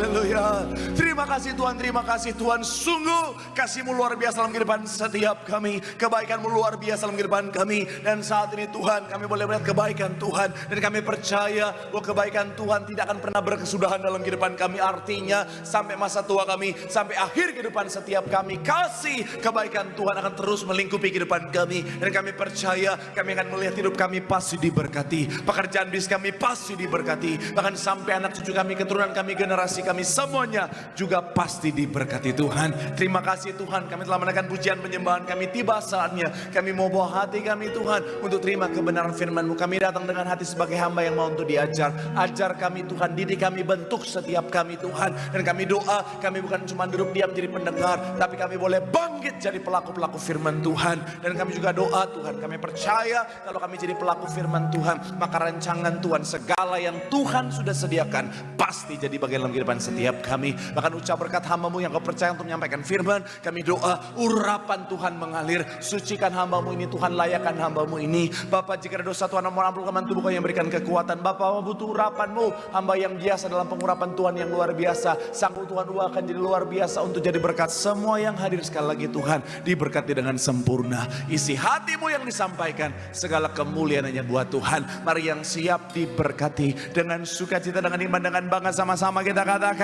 Haleluya. Terima kasih Tuhan, terima kasih Tuhan. Sungguh kasih-Mu luar biasa dalam kehidupan setiap kami. Kebaikan-Mu luar biasa dalam kehidupan kami. Dan saat ini Tuhan, kami boleh melihat kebaikan Tuhan. Dan kami percaya bahwa kebaikan Tuhan tidak akan pernah berkesudahan dalam kehidupan kami. Artinya sampai masa tua kami, sampai akhir kehidupan setiap kami, kasih kebaikan Tuhan akan terus melingkupi kehidupan kami. Dan kami percaya kami akan melihat hidup kami pasti diberkati. Pekerjaan bisnis kami pasti diberkati. Bahkan sampai anak cucu kami, keturunan kami, generasi kami, semuanya juga pasti diberkati Tuhan. Terima kasih Tuhan, kami telah menaikkan pujian penyembahan kami. Tiba saatnya kami mau bawa hati kami Tuhan untuk terima kebenaran firman-Mu. Kami datang dengan hati sebagai hamba yang mau untuk diajar. Ajar kami Tuhan, didik kami, bentuk setiap kami Tuhan. Dan kami doa, kami bukan cuma duduk diam jadi pendengar, tapi kami boleh bangkit jadi pelaku-pelaku firman Tuhan. Dan kami juga doa Tuhan, kami percaya kalau kami jadi pelaku firman Tuhan, maka rancangan Tuhan, segala yang Tuhan sudah sediakan pasti jadi bagian dalam kehidupan setiap kami. Bahkan ucap berkat hamba-Mu yang Kau percaya untuk menyampaikan firman, kami doa urapan Tuhan mengalir. Sucikan hamba-Mu ini Tuhan, layakkan hamba-Mu ini. Bapak, jika ada dosa Tuhan, mohon ampunkan tubuh Kau yang berikan kekuatan. Bapak butuh urapan-Mu, hamba yang biasa dalam pengurapan Tuhan yang luar biasa. Sanggup Tuhan akan jadi luar biasa untuk jadi berkat. Semua yang hadir sekali lagi Tuhan diberkati dengan sempurna. Isi hati-Mu yang disampaikan, segala kemuliaan hanya buat Tuhan. Mari yang siap diberkati dengan sukacita, dengan iman, dengan bangga, sama-sama kita katakan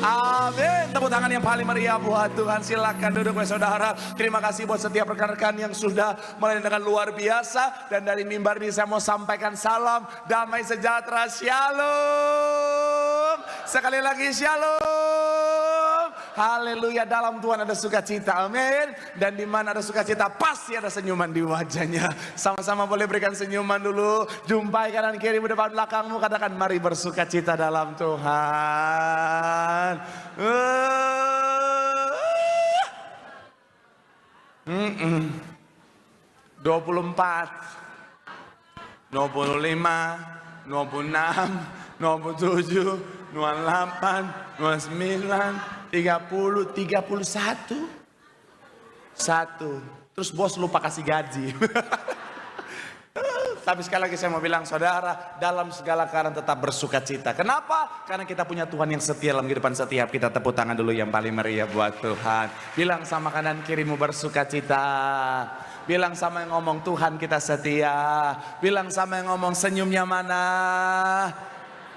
amin. Tepuk tangan yang paling meriah buat Tuhan. Silakan duduk saudara. Terima kasih buat setiap rekan-rekan yang sudah melayani dengan luar biasa. Dan dari mimbar ini saya mau sampaikan salam damai sejahtera, shalom. Sekali lagi shalom. Haleluya. Dalam Tuhan ada sukacita, amin. Dan di mana ada sukacita pasti ada senyuman di wajahnya. Sama-sama boleh berikan senyuman dulu. Jumpai kanan kiri depan belakangmu, katakan mari bersukacita dalam Tuhan. 24, 25, 26, 27, 28, 29, 30, 31. Terus bos lupa kasih gaji. Tapi sekali lagi saya mau bilang saudara, dalam segala keadaan tetap bersukacita. Kenapa? Karena kita punya Tuhan yang setia dalam kehidupan setiap kita. Tepuk tangan dulu yang paling meriah buat Tuhan. Bilang sama kanan kirimu bersukacita. Bilang sama yang ngomong Tuhan kita setia. Bilang sama yang ngomong senyumnya mana.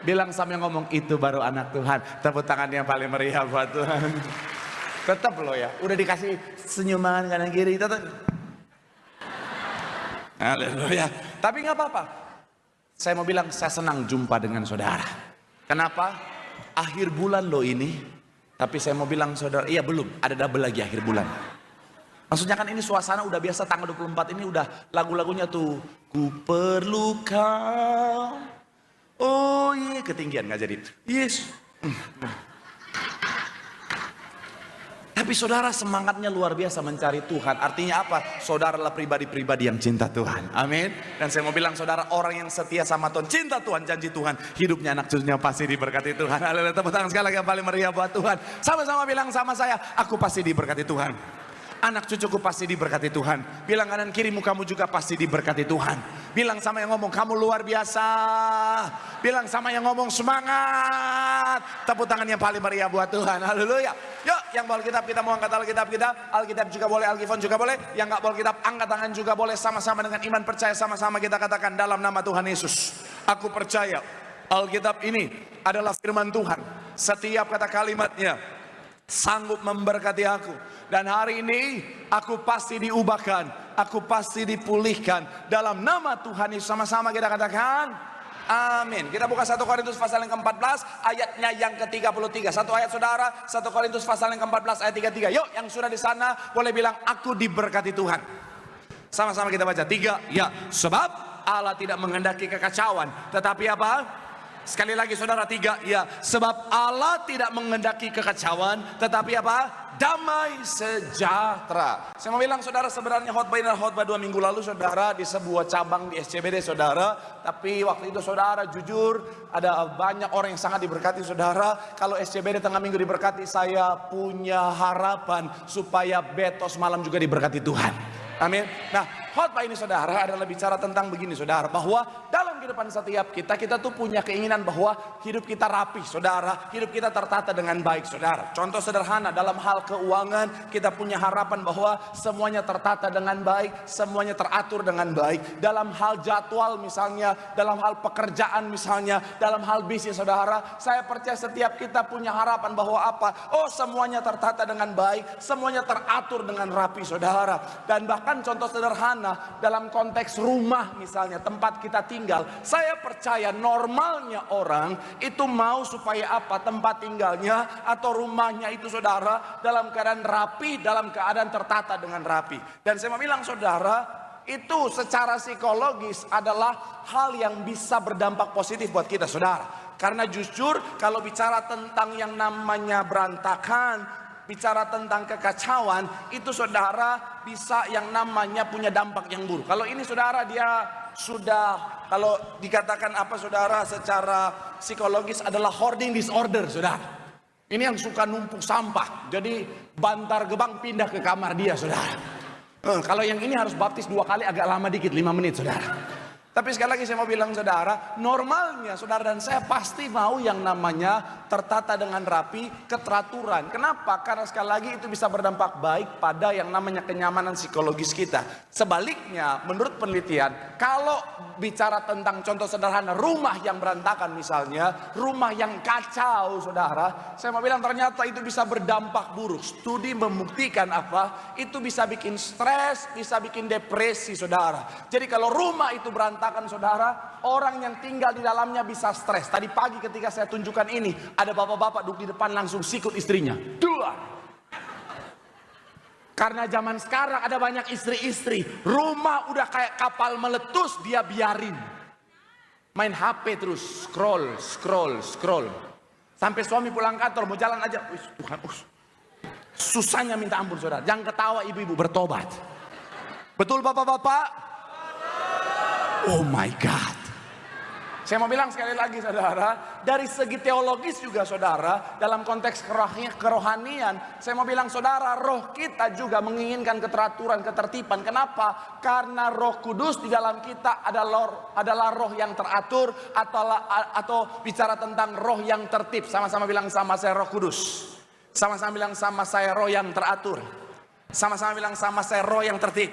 Bilang sama yang ngomong itu baru anak Tuhan. Tepuk tangan yang paling meriah buat Tuhan. Tetap loh ya, udah dikasih senyuman kanan kiri tetap. Haleluya. Tapi nggak apa-apa. Saya mau bilang saya senang jumpa dengan saudara. Kenapa? Akhir bulan loh ini. Tapi saya mau bilang saudara, iya belum, ada double lagi akhir bulan. Maksudnya kan ini suasana udah biasa tanggal 24 ini udah lagu-lagunya tuh. Ku perlu kau. Oh iya, ketinggian nggak jadi. Yes. Tapi saudara semangatnya luar biasa mencari Tuhan. Artinya apa? Saudara adalah pribadi-pribadi yang cinta Tuhan. Amin. Dan saya mau bilang saudara orang yang setia sama Tuhan, cinta Tuhan, janji Tuhan, hidupnya anak cucunya pasti diberkati Tuhan. Haleluya. Tepuk tangan sekali lagi yang paling meriah buat Tuhan. Sama-sama bilang sama saya, aku pasti diberkati Tuhan. Anak cucuku pasti diberkati Tuhan. Bilang kanan kirimu, kamu juga pasti diberkati Tuhan. Bilang sama yang ngomong, kamu luar biasa. Bilang sama yang ngomong, semangat. Tepuk tangan yang paling meriah buat Tuhan. Haleluya. Yuk, yang bawa Alkitab kita mau angkat Alkitab kita. Alkitab juga boleh, Alkifon juga boleh. Yang gak bawa Alkitab, angkat tangan juga boleh. Sama-sama dengan iman percaya, sama-sama kita katakan dalam nama Tuhan Yesus. Aku percaya Alkitab ini adalah firman Tuhan. Setiap kata kalimatnya sanggup memberkati aku. Dan hari ini aku pasti diubahkan, aku pasti dipulihkan dalam nama Tuhan Yesus. Sama-sama kita katakan amin. Kita buka 1 Korintus pasal yang ke-14 ayatnya yang ke-33. Satu ayat saudara, 1 Korintus pasal yang ke-14 ayat 33. Yuk yang sudah di sana boleh bilang aku diberkati Tuhan. Sama-sama kita baca 3. Ya, sebab Allah tidak menghendaki kekacauan, tetapi apa? Sekali lagi saudara 3. Ya, sebab Allah tidak menghendaki kekacauan, tetapi apa? Damai sejahtera. Saya mau bilang saudara, sebenarnya khotbah ini adalah khotbah 2 minggu lalu saudara, di sebuah cabang di SCBD saudara. Tapi waktu itu saudara jujur ada banyak orang yang sangat diberkati saudara. Kalau SCBD tengah minggu diberkati, saya punya harapan supaya Betos malam juga diberkati Tuhan. Amin. Nah khotbah ini saudara adalah bicara tentang begini saudara, bahwa dalam kehidupan setiap kita tuh punya keinginan bahwa hidup kita rapi, saudara. Hidup kita tertata dengan baik, saudara. Contoh sederhana, dalam hal keuangan, kita punya harapan bahwa semuanya tertata dengan baik, semuanya teratur dengan baik. Dalam hal jadwal misalnya, dalam hal pekerjaan misalnya, dalam hal bisnis, saudara. Saya percaya setiap kita punya harapan bahwa apa? Oh, semuanya tertata dengan baik, semuanya teratur dengan rapi, saudara. Dan bahkan contoh sederhana, dalam konteks rumah misalnya, tempat kita tinggal, saya percaya normalnya orang itu mau supaya apa? Tempat tinggalnya atau rumahnya itu, saudara, dalam keadaan rapi, dalam keadaan tertata dengan rapi. Dan saya mau bilang, saudara, itu secara psikologis adalah hal yang bisa berdampak positif buat kita, saudara. Karena jujur kalau bicara tentang yang namanya berantakan, bicara tentang kekacauan, itu, saudara, bisa yang namanya punya dampak yang buruk. Kalau ini, saudara, dia sudah, kalau dikatakan apa, saudara, secara psikologis adalah hoarding disorder, saudara. Ini yang suka numpuk sampah, jadi bantar gebang pindah ke kamar dia, saudara. Kalau yang ini harus baptis 2 kali, agak lama dikit, 5 menit, saudara. Tapi sekali lagi saya mau bilang, saudara, normalnya saudara dan saya pasti mau yang namanya tertata dengan rapi, keteraturan. Kenapa? Karena sekali lagi itu bisa berdampak baik pada yang namanya kenyamanan psikologis kita. Sebaliknya, menurut penelitian, kalau bicara tentang contoh sederhana, rumah yang berantakan misalnya, rumah yang kacau, saudara, saya mau bilang ternyata itu bisa berdampak buruk. Studi membuktikan apa? Itu bisa bikin stres, bisa bikin depresi, saudara. Jadi kalau rumah itu berantakan, saudara, orang yang tinggal di dalamnya bisa stres. Tadi pagi ketika saya tunjukkan ini, ada bapak-bapak duduk di depan langsung sikut istrinya. Dua. Karena zaman sekarang ada banyak istri-istri, rumah udah kayak kapal meletus, dia biarin. Main HP terus, scroll. Sampai suami pulang kantor, mau jalan aja, Tuhan, susahnya minta ampun, saudara. Jangan ketawa ibu-ibu, bertobat. Betul bapak-bapak? Oh my God. Saya mau bilang sekali lagi, saudara, dari segi teologis juga, saudara, dalam konteks kerohanian, saya mau bilang, saudara, roh kita juga menginginkan keteraturan, ketertiban. Kenapa? Karena Roh Kudus di dalam kita adalah roh yang teratur, atau bicara tentang roh yang tertib. Sama-sama bilang sama saya, Roh Kudus. Sama-sama bilang sama saya, roh yang teratur. Sama-sama bilang sama saya, roh yang tertib.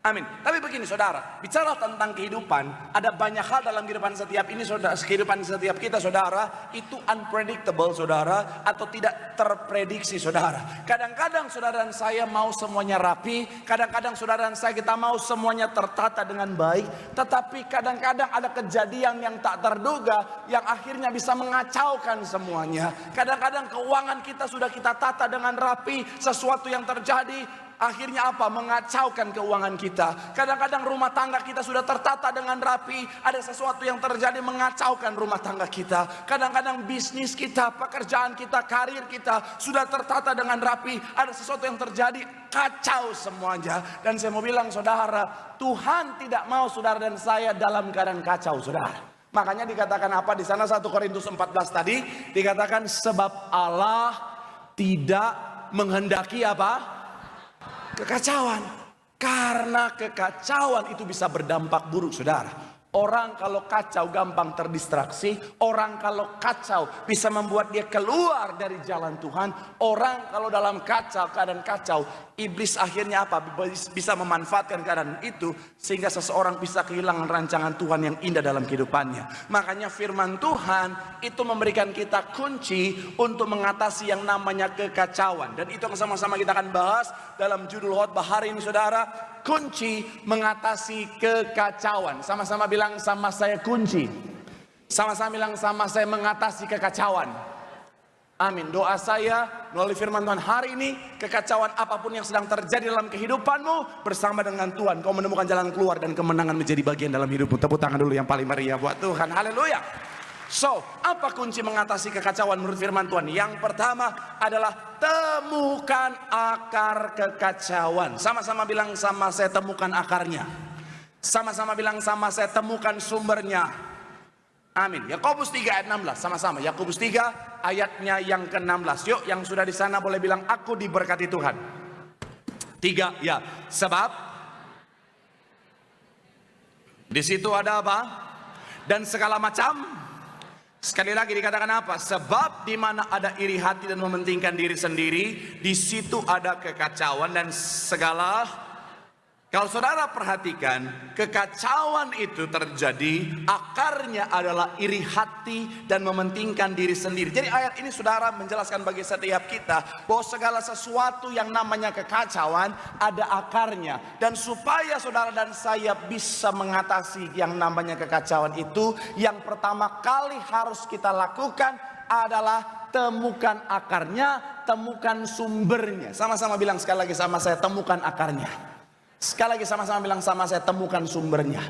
Amin. Tapi begini, saudara, bicara tentang kehidupan, ada banyak hal dalam kehidupan setiap ini, saudara, kehidupan setiap kita, saudara, itu unpredictable, saudara, atau tidak terprediksi, saudara. Kadang-kadang saudara dan saya mau semuanya rapi, kadang-kadang saudara dan saya kita mau semuanya tertata dengan baik, tetapi kadang-kadang ada kejadian yang tak terduga yang akhirnya bisa mengacaukan semuanya. Kadang-kadang keuangan kita sudah kita tata dengan rapi, sesuatu yang terjadi akhirnya apa? Mengacaukan keuangan kita. Kadang-kadang rumah tangga kita sudah tertata dengan rapi, ada sesuatu yang terjadi mengacaukan rumah tangga kita. Kadang-kadang bisnis kita, pekerjaan kita, karir kita sudah tertata dengan rapi, ada sesuatu yang terjadi, kacau semuanya. Dan saya mau bilang, saudara, Tuhan tidak mau saudara dan saya dalam keadaan kacau, saudara. Makanya dikatakan apa di sana, 1 Korintus 14 tadi dikatakan, sebab Allah tidak menghendaki apa? Kekacauan. Karena kekacauan itu bisa berdampak buruk, saudara. Orang kalau kacau gampang terdistraksi. Orang kalau kacau bisa membuat dia keluar dari jalan Tuhan. Orang kalau dalam keadaan kacau, iblis akhirnya apa? Bisa memanfaatkan keadaan itu sehingga seseorang bisa kehilangan rancangan Tuhan yang indah dalam kehidupannya. Makanya firman Tuhan itu memberikan kita kunci untuk mengatasi yang namanya kekacauan. Dan itu yang sama-sama kita akan bahas dalam judul khotbah hari ini, saudara. Kunci mengatasi kekacauan. Sama-sama bilang sama saya, kunci. Sama-sama bilang sama saya, mengatasi kekacauan. Amin. Doa saya melalui firman Tuhan hari ini, kekacauan apapun yang sedang terjadi dalam kehidupanmu, bersama dengan Tuhan kau menemukan jalan keluar dan kemenangan menjadi bagian dalam hidupmu. Tepuk tangan dulu yang paling meriah buat Tuhan. Haleluya. So, apa kunci mengatasi kekacauan menurut firman Tuhan? Yang pertama adalah temukan akar kekacauan. Sama-sama bilang sama saya, temukan akarnya. Sama-sama bilang sama saya, temukan sumbernya. Amin. Yakobus 3 ayat 16. Sama-sama. Yakobus 3 ayatnya yang ke-16. Yuk, yang sudah di sana boleh bilang, aku diberkati Tuhan. 3, ya. Sebab di situ ada apa? dan segala macam. Sekali lagi dikatakan apa? Sebab di mana ada iri hati dan mementingkan diri sendiri, di situ ada kekacauan dan segala. Kalau saudara perhatikan, kekacauan itu terjadi, akarnya adalah iri hati dan mementingkan diri sendiri. Jadi ayat ini saudara menjelaskan bagi setiap kita bahwa segala sesuatu yang namanya kekacauan ada akarnya. Dan supaya saudara dan saya bisa mengatasi yang namanya kekacauan itu, yang pertama kali harus kita lakukan adalah temukan akarnya, temukan sumbernya. Sama-sama bilang sekali lagi sama saya, temukan akarnya. Sekali lagi sama-sama bilang sama saya, temukan sumbernya.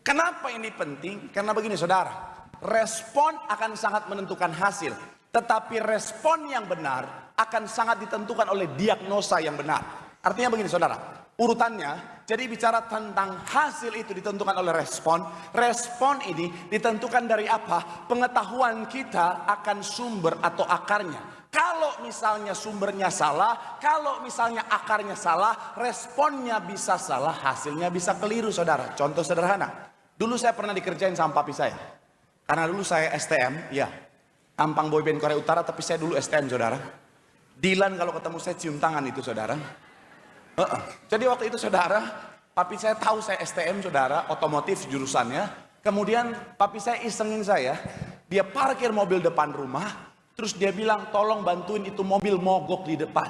Kenapa ini penting? Karena begini saudara, respon akan sangat menentukan hasil. Tetapi respon yang benar akan sangat ditentukan oleh diagnosa yang benar. Artinya begini saudara, urutannya, jadi bicara tentang hasil itu ditentukan oleh respon. Respon ini ditentukan dari apa? Pengetahuan kita akan sumber atau akarnya. Kalau misalnya sumbernya salah, kalau misalnya akarnya salah, responnya bisa salah, hasilnya bisa keliru saudara. Contoh sederhana, dulu saya pernah dikerjain sama papi saya. Karena dulu saya STM, ya, tampang boyband Korea Utara, tapi saya dulu STM saudara. Dilan kalau ketemu saya cium tangan itu saudara. Jadi waktu itu saudara, papi saya tahu saya STM saudara, otomotif jurusannya. Kemudian papi saya isengin saya, dia parkir mobil depan rumah. Terus dia bilang, tolong bantuin itu mobil mogok di depan.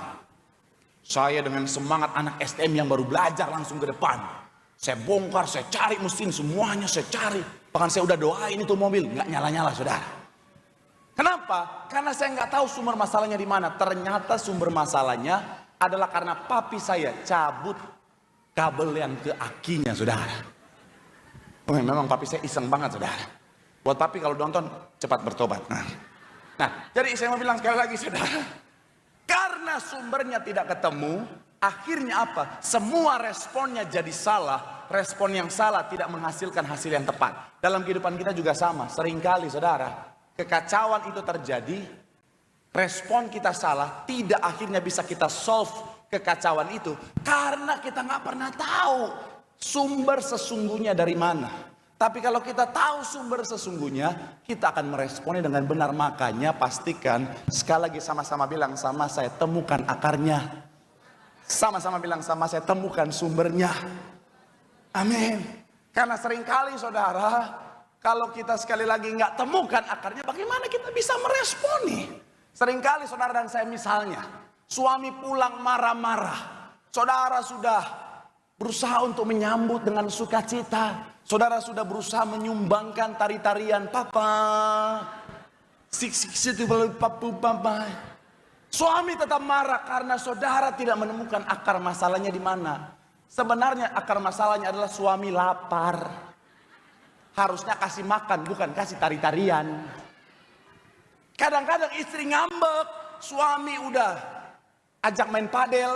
Saya dengan semangat anak STM yang baru belajar langsung ke depan. Saya bongkar, saya cari mesin, semuanya saya cari. Bahkan saya udah doain itu mobil, nggak nyala-nyala saudara. Kenapa? Karena saya nggak tahu sumber masalahnya di mana. Ternyata sumber masalahnya adalah karena papi saya cabut kabel yang ke akinya saudara. Oh, memang papi saya iseng banget saudara. Buat papi kalau nonton cepat bertobat. Nah, jadi saya mau bilang sekali lagi saudara, karena sumbernya tidak ketemu, akhirnya apa? Semua responnya jadi salah. Respon yang salah tidak menghasilkan hasil yang tepat. Dalam kehidupan kita juga sama. Seringkali saudara, kekacauan itu terjadi, respon kita salah, tidak akhirnya bisa kita solve kekacauan itu. Karena kita nggak pernah tahu sumber sesungguhnya dari mana. Tapi kalau kita tahu sumber sesungguhnya, kita akan meresponnya dengan benar. Makanya pastikan, sekali lagi sama-sama bilang sama saya, temukan akarnya. Sama-sama bilang sama saya, temukan sumbernya. Amin. Karena seringkali saudara, kalau kita sekali lagi nggak temukan akarnya, bagaimana kita bisa merespon nih? Seringkali saudara dan saya misalnya, suami pulang marah-marah. Saudara sudah berusaha untuk menyambut dengan sukacita. Saudara sudah berusaha menyumbangkan tari-tarian papa. Papa. Suami tetap marah karena saudara tidak menemukan akar masalahnya di mana. Sebenarnya akar masalahnya adalah suami lapar. Harusnya kasih makan, bukan kasih tari-tarian. Kadang-kadang istri ngambek, suami udah ajak main padel,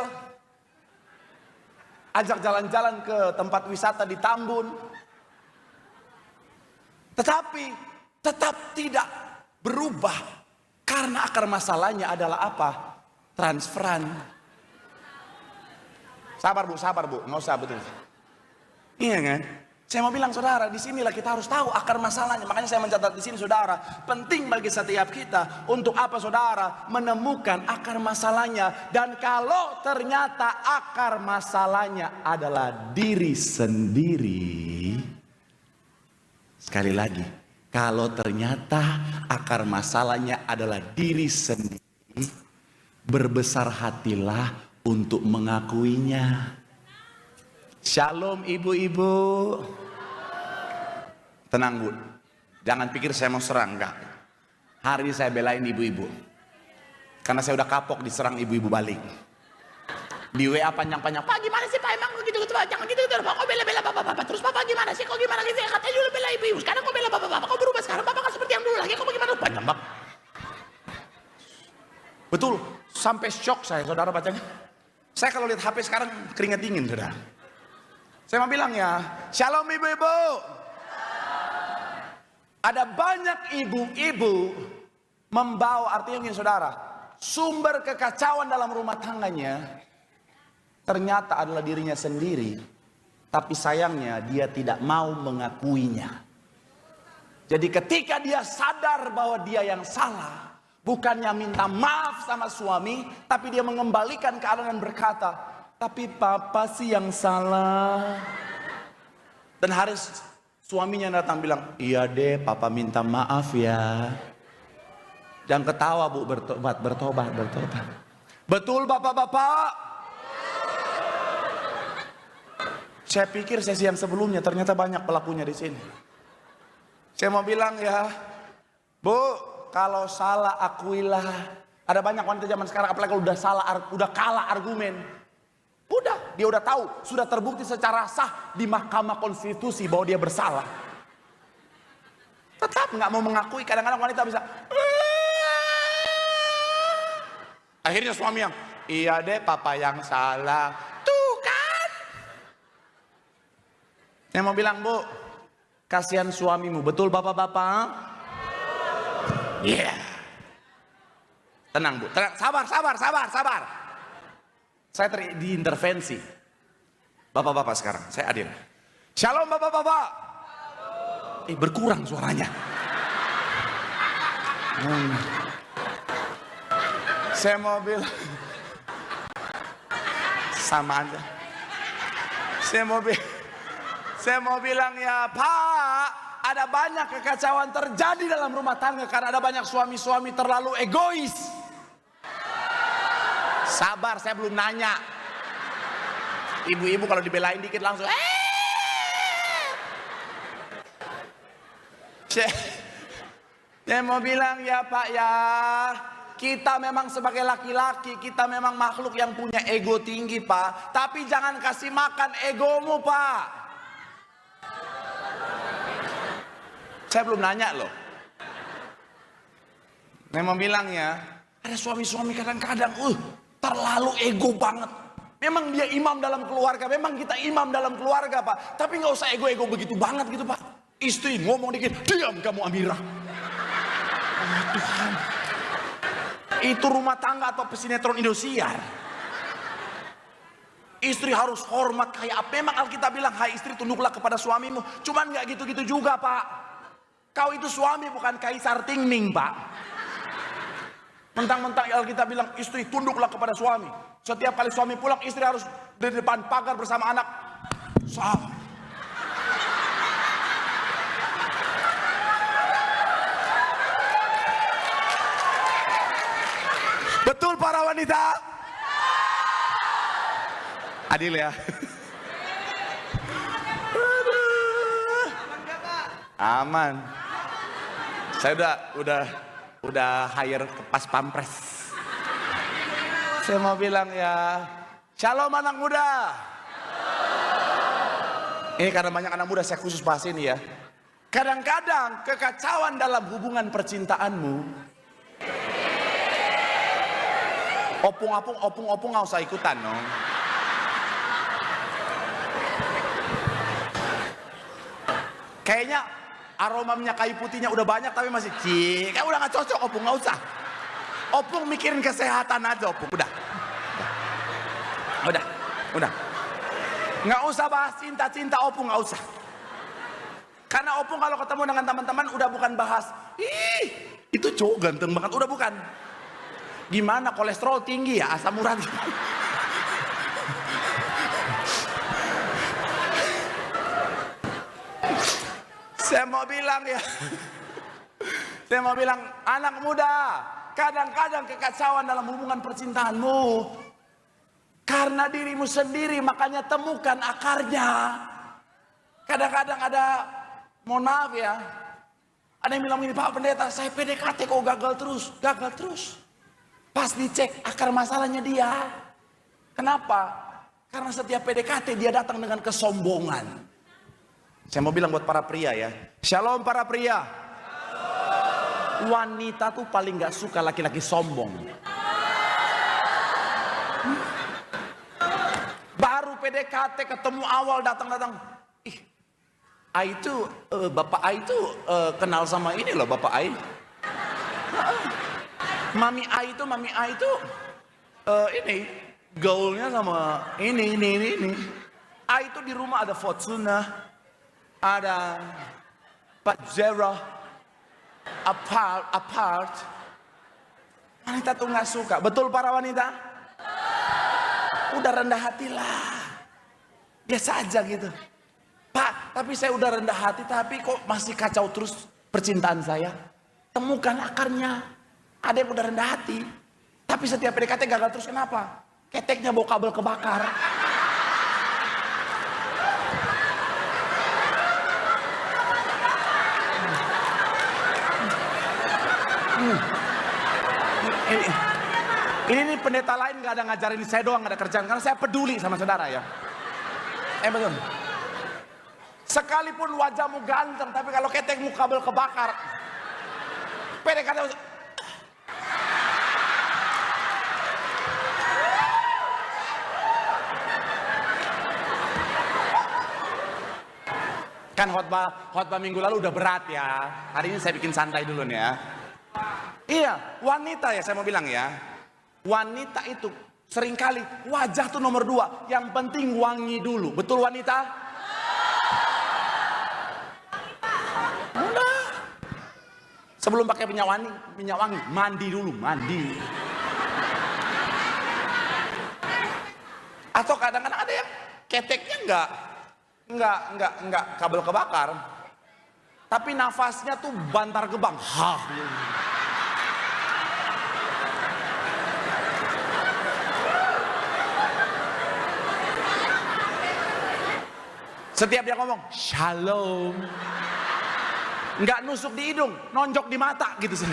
ajak jalan-jalan ke tempat wisata di Tambun. Tetapi tetap tidak berubah karena akar masalahnya adalah apa? Transferan. Sabar bu, nggak usah betul. Iya kan? Saya mau bilang saudara, disinilah kita harus tahu akar masalahnya. Makanya saya mencatat di sini saudara, penting bagi setiap kita untuk apa saudara? Menemukan akar masalahnya. Dan kalau ternyata akar masalahnya adalah diri sendiri. Sekali lagi, kalau ternyata akar masalahnya adalah diri sendiri, berbesar hatilah untuk mengakuinya. Shalom ibu-ibu. Tenang bu, jangan pikir saya mau serang, enggak. Hari ini saya belain ibu-ibu. Karena saya udah kapok diserang ibu-ibu balik. Di WA panjang-panjang, Pak gimana sih Pak, emang gitu-gitu Pak, jangan gitu-gitu Pak, kok bela-bela Bapak-Bapak, terus Bapak gimana sih, kok gimana gitu ya, katanya dulu bela ibu-ibu, sekarang kok bela Bapak-Bapak, kok berubah sekarang, Bapak kan seperti yang dulu lagi, kok bagaimana, panjang Bapak. Betul, sampai shock saya saudara bacanya. Saya kalau lihat HP sekarang keringat dingin saudara. Saya mau bilang ya, shalom ibu-ibu. Ada banyak ibu-ibu membawa, artinya gini saudara, sumber kekacauan dalam rumah tangganya ternyata adalah dirinya sendiri, tapi sayangnya dia tidak mau mengakuinya. Jadi ketika dia sadar bahwa dia yang salah, bukannya minta maaf sama suami, tapi dia mengembalikan keadaan dan berkata, tapi papa sih yang salah. Dan Haris suaminya datang bilang, iya deh papa minta maaf ya. Jangan ketawa bu, bertobat. Betul bapak-bapak? Saya pikir sesi yang sebelumnya ternyata banyak pelakunya di sini. Saya mau bilang ya, bu, kalau salah akuilah. Ada banyak wanita zaman sekarang apalagi kalau udah salah, udah kalah argumen. Udah, dia udah tahu, sudah terbukti secara sah di Mahkamah Konstitusi bahwa dia bersalah. Tetap nggak mau mengakui. Kadang-kadang wanita bisa. Akhirnya suami yang, iya deh papa yang salah. Tuh kan. Saya mau bilang bu, kasihan suamimu, betul bapak-bapak? Iya. Yeah. Tenang bu, tenang, sabar. Saya diintervensi. Bapak-bapak sekarang, saya adil. Shalom bapak-bapak. Berkurang suaranya. Saya mau bilang, sama aja. Saya mau bilang ya Pak, ada banyak kekacauan terjadi dalam rumah tangga karena ada banyak suami-suami terlalu egois. Sabar, saya belum nanya. Ibu-ibu kalau dibelain dikit langsung Saya mau bilang ya Pak ya, kita memang sebagai laki-laki, kita memang makhluk yang punya ego tinggi Pak. Tapi jangan kasih makan egomu Pak. Saya belum nanya loh. Saya mau bilang ya, ada suami-suami kadang-kadang terlalu ego banget. Memang dia imam dalam keluarga, memang kita imam dalam keluarga Pak. Tapi nggak usah ego-ego begitu banget gitu Pak. Istri ngomong dikit, diam kamu Amirah. Oh Tuhan. Itu rumah tangga atau pesinetron Indosiar. Istri harus hormat kayak apa? Memang Alkitab bilang, hai istri tunduklah kepada suamimu. Cuman nggak gitu-gitu juga Pak. Kau itu suami bukan kaisar Tingning Pak. Mentang-mentang Alkitab bilang istri tunduklah kepada suami. Setiap kali suami pulang istri harus di depan pagar bersama anak. Betul para wanita? Adil ya? Aman. Saya udah hire ke pas pampres. Saya mau bilang ya, shalom anak muda. Ini karena banyak anak muda saya khusus bahas ini ya. Kadang-kadang kekacauan dalam hubungan percintaanmu, opung nggak usah ikutan no. Kayaknya aroma minyak kayu putihnya udah banyak tapi masih kayak udah nggak cocok opung, nggak usah. Opung mikirin kesehatan aja opung, udah. Nggak usah bahas cinta opung, nggak usah. Karena opung kalau ketemu dengan teman-teman udah bukan bahas, itu cowok ganteng banget, udah bukan. Gimana kolesterol tinggi ya, asam urat. Saya mau bilang ya, saya mau bilang anak muda, kadang-kadang kekacauan dalam hubungan percintaanmu karena dirimu sendiri, makanya temukan akarnya. Kadang-kadang ada, mohon maaf ya, ada yang bilang gini, Pak Pendeta saya PDKT kok gagal terus. Pas dicek akar masalahnya dia. Kenapa? Karena setiap PDKT dia datang dengan kesombongan. Saya mau bilang buat para pria ya, shalom para pria. Shalom. Wanita tuh paling gak suka laki-laki sombong. Baru PDKT ketemu awal datang. Ai itu bapak Ai itu kenal sama ini loh bapak Ai. Mami Ai itu ini gaulnya sama ini. Ai itu di rumah ada Fortuna, ada Pajero, apart. Wanita tuh nggak suka. Betul para wanita? Udah rendah hatilah. Biasa aja gitu. Pak, tapi saya udah rendah hati, tapi kok masih kacau terus percintaan saya? Temukan akarnya. Ada yang udah rendah hati, tapi setiap PDKT gagal terus, kenapa? Keteknya bawa kabel kebakar. Ini pendeta lain gak ada ngajarin saya doang, gak ada kerjaan, karena saya peduli sama saudara ya. Betul. Sekalipun wajahmu ganteng, tapi kalau ketekmu kabel kebakar, PDKT kan khotbah minggu lalu udah berat ya. Hari ini saya bikin santai dulu nih ya. Iya, wanita ya saya mau bilang ya. Wanita itu seringkali wajah tuh nomor 2. Yang penting wangi dulu. Betul wanita? Udah. Sebelum pakai minyak wangi, mandi dulu, mandi. Atau kadang-kadang ada yang keteknya enggak kabel kebakar, tapi nafasnya tuh bantar gebang. Setiap dia ngomong shalom, nggak nusuk di hidung, nonjok di mata gitu sih.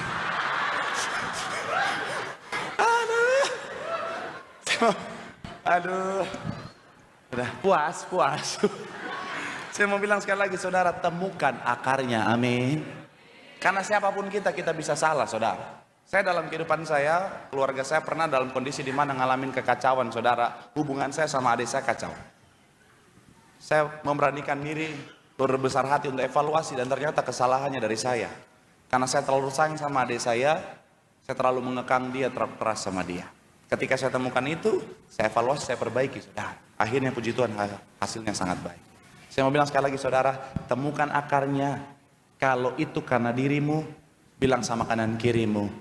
Aduh, udah puas. Saya mau bilang sekali lagi, saudara, temukan akarnya, amin. Karena siapapun kita bisa salah, saudara. Saya dalam kehidupan saya, keluarga saya pernah dalam kondisi di mana ngalamin kekacauan, saudara. Hubungan saya sama adik saya kacau. Saya memberanikan diri, berbesar hati untuk evaluasi, dan ternyata kesalahannya dari saya. Karena saya terlalu sayang sama adik saya terlalu mengekang dia, terlalu keras sama dia. Ketika saya temukan itu, saya evaluasi, saya perbaiki, saudara. Akhirnya puji Tuhan, hasilnya sangat baik. Saya mau bilang sekali lagi, saudara, temukan akarnya. Kalau itu karena dirimu, bilang sama kanan kirimu,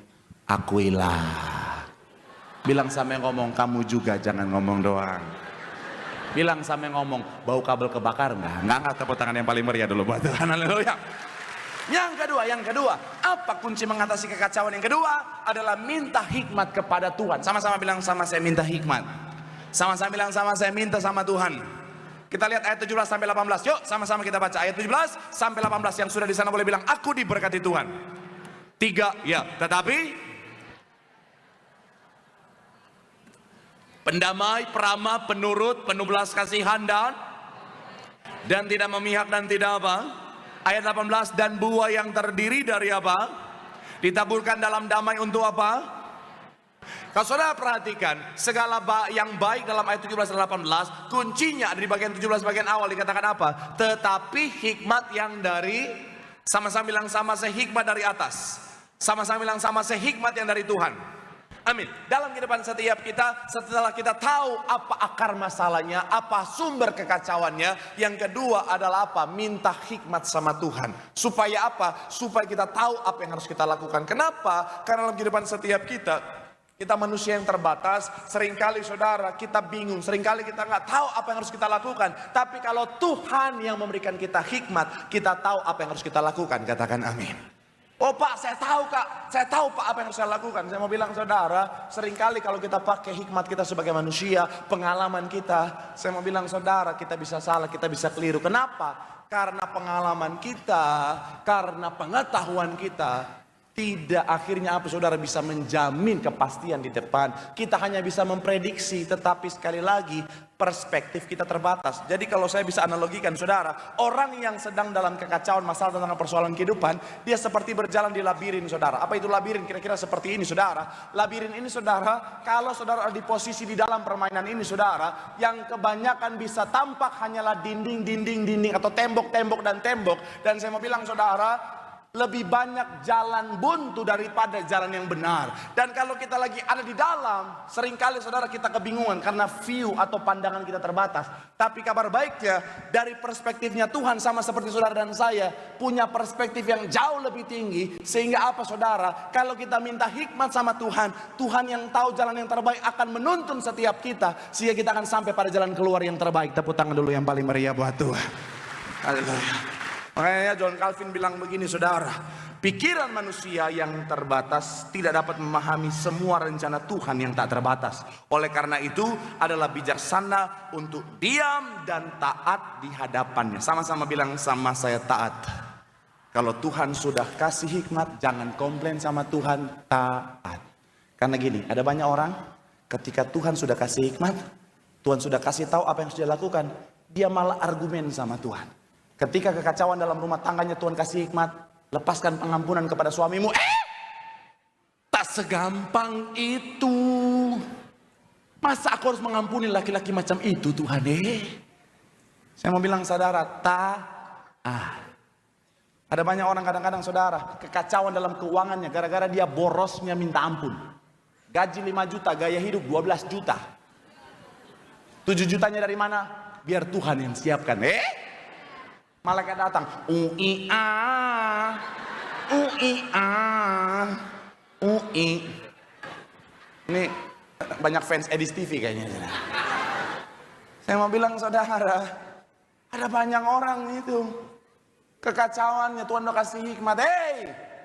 akuilah. Bilang sama yang ngomong, kamu juga jangan ngomong doang. Bilang sama yang ngomong, bau kabel kebakar enggak tepuk tangan yang paling meriah dulu buat Tuhan, haleluya. Yang kedua, apa kunci mengatasi kekacauan? Yang kedua adalah minta hikmat kepada Tuhan. Sama-sama bilang sama saya, minta hikmat. Sama-sama bilang sama saya, minta sama Tuhan. Kita lihat ayat 17 sampai 18. Yuk sama-sama kita baca ayat 17 sampai 18. Yang sudah di sana boleh bilang, aku diberkati Tuhan. 3, ya, tetapi pendamai, peramah, penurut, penuh belas kasihan dan tidak memihak dan tidak apa? Ayat 18, dan buah yang terdiri dari apa? Ditaburkan dalam damai untuk apa? Kalau saudara perhatikan, segala yang baik dalam ayat 17 dan 18, kuncinya ada di bagian 17 bagian awal dikatakan apa? Tetapi hikmat yang dari, sama-sama bilang sama saya, hikmat dari atas. Sama-sama bilang sama saya, hikmat yang dari Tuhan. Amin. Dalam kehidupan setiap kita, setelah kita tahu apa akar masalahnya, apa sumber kekacauannya, yang kedua adalah apa? Minta hikmat sama Tuhan. Supaya apa? Supaya kita tahu apa yang harus kita lakukan. Kenapa? Karena dalam kehidupan setiap kita manusia yang terbatas. Seringkali saudara kita bingung, seringkali kita nggak tahu apa yang harus kita lakukan. Tapi kalau Tuhan yang memberikan kita hikmat, kita tahu apa yang harus kita lakukan. Katakan amin. Oh Pak, saya tahu Kak, saya tahu Pak apa yang harus saya lakukan. Saya mau bilang saudara, seringkali kalau kita pakai hikmat kita sebagai manusia, pengalaman kita, saya mau bilang saudara, kita bisa salah, kita bisa keliru. Kenapa? Karena pengalaman kita, karena pengetahuan kita, tidak akhirnya apa saudara bisa menjamin kepastian di depan. Kita hanya bisa memprediksi, tetapi sekali lagi perspektif kita terbatas. Jadi kalau saya bisa analogikan saudara, orang yang sedang dalam kekacauan masalah tentang persoalan kehidupan, dia seperti berjalan di labirin saudara. Apa itu labirin? Kira-kira seperti ini saudara. Labirin ini saudara, kalau saudara ada di posisi di dalam permainan ini saudara, yang kebanyakan bisa tampak hanyalah dinding atau tembok dan tembok. Dan saya mau bilang saudara, lebih banyak jalan buntu daripada jalan yang benar. Dan kalau kita lagi ada di dalam, seringkali saudara kita kebingungan karena view atau pandangan kita terbatas. Tapi kabar baiknya, dari perspektifnya Tuhan sama seperti saudara dan saya punya perspektif yang jauh lebih tinggi. Sehingga apa saudara, kalau kita minta hikmat sama Tuhan, Tuhan yang tahu jalan yang terbaik akan menuntun setiap kita, sehingga kita akan sampai pada jalan keluar yang terbaik. Tepuk tangan dulu yang paling meriah buat Tuhan. Haleluya. Makanya John Calvin bilang begini saudara, pikiran manusia yang terbatas tidak dapat memahami semua rencana Tuhan yang tak terbatas. Oleh karena itu adalah bijaksana untuk diam dan taat di hadapannya. Sama-sama bilang sama saya, taat. Kalau Tuhan sudah kasih hikmat, jangan komplain sama Tuhan, taat. Karena gini, ada banyak orang ketika Tuhan sudah kasih hikmat, Tuhan sudah kasih tahu apa yang harus dia lakukan, dia malah argumen sama Tuhan. Ketika kekacauan dalam rumah tangganya, Tuhan kasih hikmat, lepaskan pengampunan kepada suamimu. Tak segampang itu. Masa aku harus mengampuni laki-laki macam itu Tuhan? Saya mau bilang saudara, ada banyak orang kadang-kadang saudara, kekacauan dalam keuangannya gara-gara dia borosnya minta ampun. Gaji 5 juta, gaya hidup 12 juta. 7 jutanya dari mana? Biar Tuhan yang siapkan. Malaikat datang, UI. Ini banyak fans Edis TV kayaknya. Saya mau bilang saudara, ada banyak orang itu kekacauannya Tuhan udah kasih hikmat.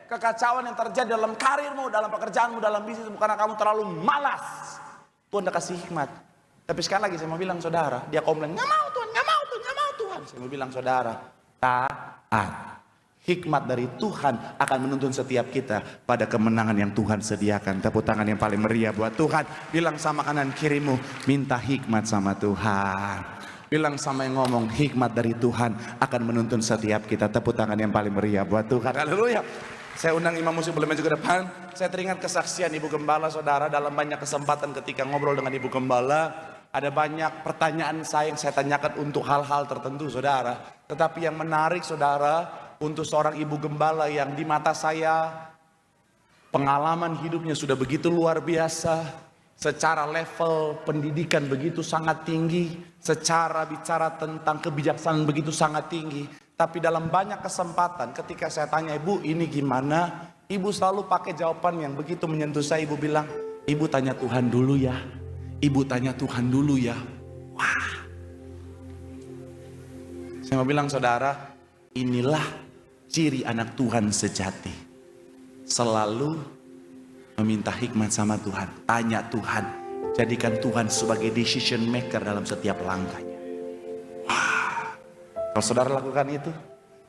Kekacauan yang terjadi dalam karirmu, dalam pekerjaanmu, dalam bisnismu karena kamu terlalu malas. Tuhan udah kasih hikmat. Tapi sekali lagi saya mau bilang saudara, dia komplain, nggak mau Tuhan, nggak mau Tuhan, nggak mau Tuhan. Saya mau bilang saudara, taat. Hikmat dari Tuhan akan menuntun setiap kita pada kemenangan yang Tuhan sediakan. Tepuk tangan yang paling meriah buat Tuhan. Bilang sama kanan kirimu, minta hikmat sama Tuhan. Bilang sama yang ngomong, hikmat dari Tuhan akan menuntun setiap kita. Tepuk tangan yang paling meriah buat Tuhan. Haleluya. Saya undang imam musik boleh maju ke depan. Saya teringat kesaksian Ibu Gembala saudara dalam banyak kesempatan ketika ngobrol dengan Ibu Gembala. Ada banyak pertanyaan yang saya tanyakan untuk hal-hal tertentu saudara. Tetapi yang menarik saudara, untuk seorang ibu gembala yang di mata saya pengalaman hidupnya sudah begitu luar biasa. Secara level pendidikan begitu sangat tinggi. Secara bicara tentang kebijaksanaan begitu sangat tinggi. Tapi dalam banyak kesempatan ketika saya tanya, Ibu ini gimana? Ibu selalu pakai jawaban yang begitu menyentuh saya. Ibu bilang, Ibu tanya Tuhan dulu ya. Ibu tanya Tuhan dulu ya. Wah. Saya mau bilang saudara, inilah ciri anak Tuhan sejati. Selalu meminta hikmat sama Tuhan. Tanya Tuhan. Jadikan Tuhan sebagai decision maker dalam setiap langkahnya. Wah. Kalau saudara lakukan itu,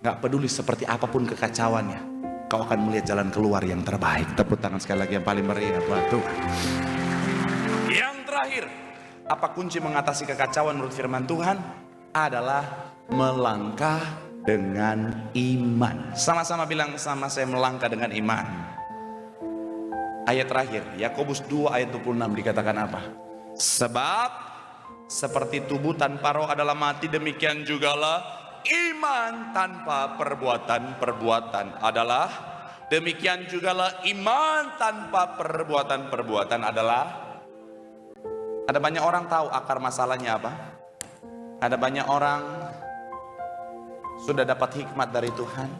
gak peduli seperti apapun kekacauannya, kau akan melihat jalan keluar yang terbaik. Tepuk tangan sekali lagi yang paling meriah buat Tuhan. Yang terakhir, apa kunci mengatasi kekacauan menurut firman Tuhan? Adalah melangkah dengan iman. Sama-sama bilang sama saya, melangkah dengan iman. Ayat terakhir, Yakobus 2 ayat 26 dikatakan apa? Sebab seperti tubuh tanpa roh adalah mati, demikian jugalah iman tanpa perbuatan adalah, demikian jugalah iman tanpa perbuatan adalah. Ada banyak orang tahu akar masalahnya apa? Ada banyak orang sudah dapat hikmat dari Tuhan,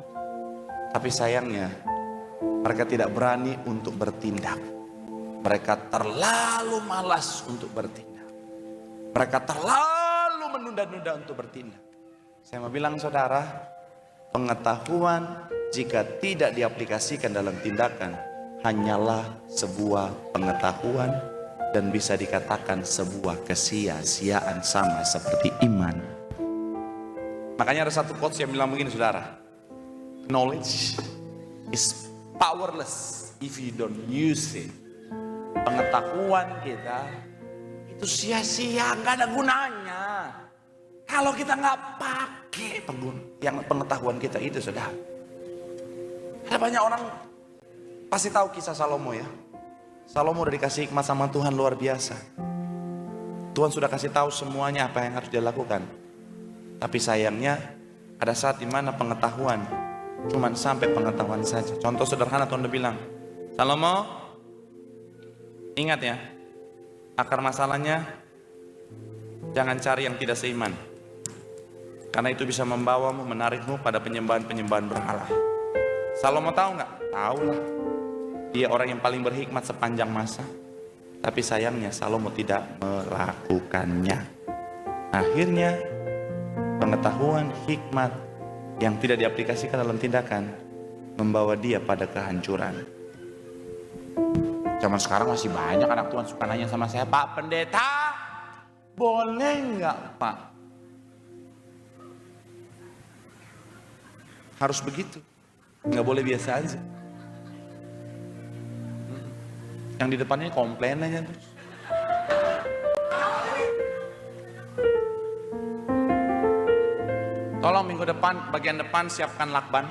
tapi sayangnya mereka tidak berani untuk bertindak. Mereka terlalu malas untuk bertindak. Mereka terlalu menunda-nunda untuk bertindak. Saya mau bilang saudara, pengetahuan jika tidak diaplikasikan dalam tindakan hanyalah sebuah pengetahuan dan bisa dikatakan sebuah kesia-siaan, sama seperti iman. Makanya ada satu quotes yang bilang begini saudara, knowledge is powerless if you don't use it. Pengetahuan kita itu sia-sia, nggak ada gunanya kalau kita nggak pakai yang pengetahuan kita itu saudara. Ada banyak orang pasti tahu kisah Salomo ya. Salomo udah dikasih hikmat sama Tuhan luar biasa. Tuhan sudah kasih tahu semuanya apa yang harus dia lakukan. Tapi sayangnya ada saat dimana pengetahuan cuman sampai pengetahuan saja. Contoh sederhana, Tuhan udah bilang, Salomo, ingat ya, akar masalahnya jangan cari yang tidak seiman, karena itu bisa membawamu, menarikmu pada penyembahan-penyembahan berhala. Salomo tahu nggak? Tahu lah. Dia orang yang paling berhikmat sepanjang masa. Tapi sayangnya Salomo tidak melakukannya. Akhirnya pengetahuan hikmat yang tidak diaplikasikan dalam tindakan membawa dia pada kehancuran. Zaman sekarang masih banyak anak Tuhan suka nanya sama saya, Pak Pendeta, boleh nggak Pak? Harus begitu, nggak boleh biasa aja. Yang di depannya komplain aja terus. Tolong minggu depan, bagian depan siapkan lakban.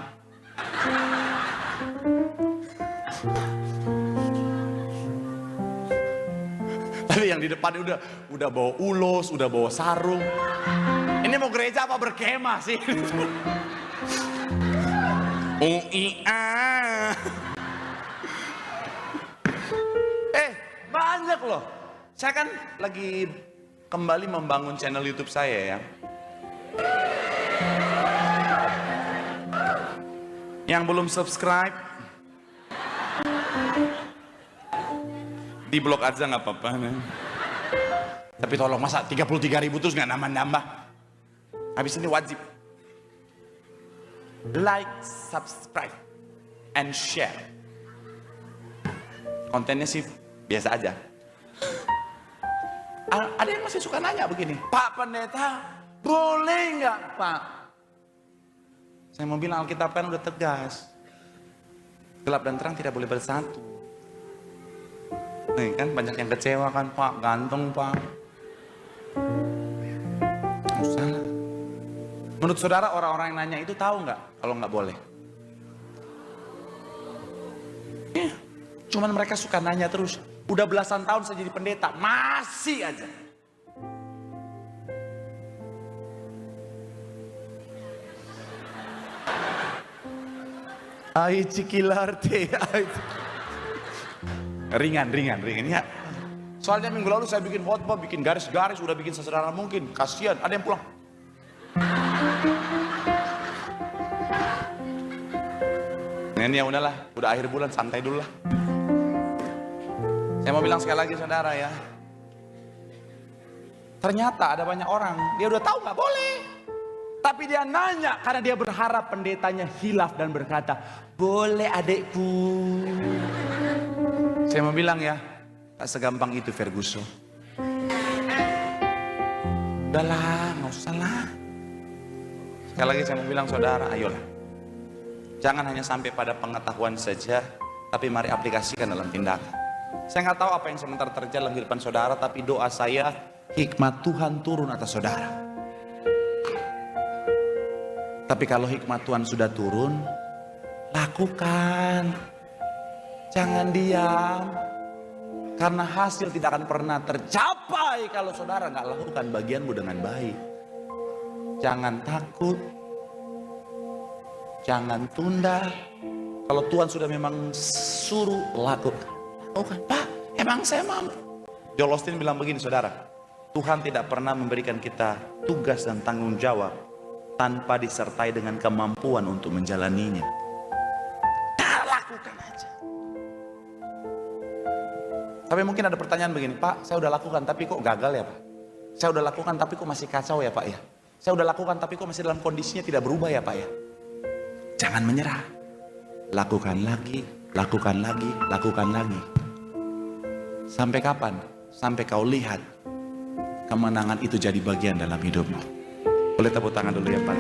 Tapi yang di depan udah bawa ulos, udah bawa sarung. Ini mau gereja apa berkemah sih? UIA. Banyak loh. Saya kan lagi kembali membangun channel YouTube saya ya. Yang belum subscribe, di blok aja nggak apa-apa. Tapi tolong, masa 33.000 terus nggak nambah-nambah? Habis ini wajib like, subscribe, and share. Kontennya sih biasa aja. Ada yang masih suka nanya begini, Pak Pendeta, boleh nggak Pak? Saya mau bilang Alkitab kan udah tegas, gelap dan terang tidak boleh bersatu. Nih kan banyak yang kecewa kan, Pak, ganteng Pak. Usah. Menurut saudara orang-orang yang nanya itu tahu nggak kalau nggak boleh? Ya, cuman mereka suka nanya terus. Udah belasan tahun saya jadi pendeta, masih aja. Ai cikilarte, ringan ya. Soalnya minggu lalu saya bikin khotbah, bikin garis-garis, udah bikin sesederhana mungkin. Kasihan, ada yang pulang. Nah, ini ya udahlah, udah akhir bulan, santai dulu lah. Saya mau bilang sekali lagi saudara ya, ternyata ada banyak orang, dia udah tahu nggak boleh, tapi dia nanya karena dia berharap pendetanya hilaf dan berkata, boleh adekku. Saya mau bilang ya, tak segampang itu Ferguson. Udahlah, nggak usah lah. Sekali lagi saya mau bilang saudara, ayolah, jangan hanya sampai pada pengetahuan saja, tapi mari aplikasikan dalam tindakan. Saya nggak tahu apa yang sebentar terjadi dalam kehidupan saudara, tapi doa saya hikmat Tuhan turun atas saudara. Tapi kalau hikmat Tuhan sudah turun, lakukan. Jangan diam. Karena hasil tidak akan pernah tercapai kalau saudara nggak lakukan bagianmu dengan baik. Jangan takut. Jangan tunda. Kalau Tuhan sudah memang suruh, lakukan. Oh kan, Pak, emang saya mau. Joel Osteen bilang begini saudara, Tuhan tidak pernah memberikan kita tugas dan tanggung jawab tanpa disertai dengan kemampuan untuk menjalaninya. Lakukan aja. Tapi mungkin ada pertanyaan begini, Pak, saya udah lakukan tapi kok gagal ya Pak? Saya udah lakukan tapi kok masih kacau ya Pak ya? Saya udah lakukan tapi kok masih dalam kondisinya tidak berubah ya Pak ya? Jangan menyerah. Lakukan lagi, lakukan lagi, lakukan lagi. Sampai kapan? Sampai kau lihat kemenangan itu jadi bagian dalam hidupmu. Boleh tepuk tangan dulu ya Pak.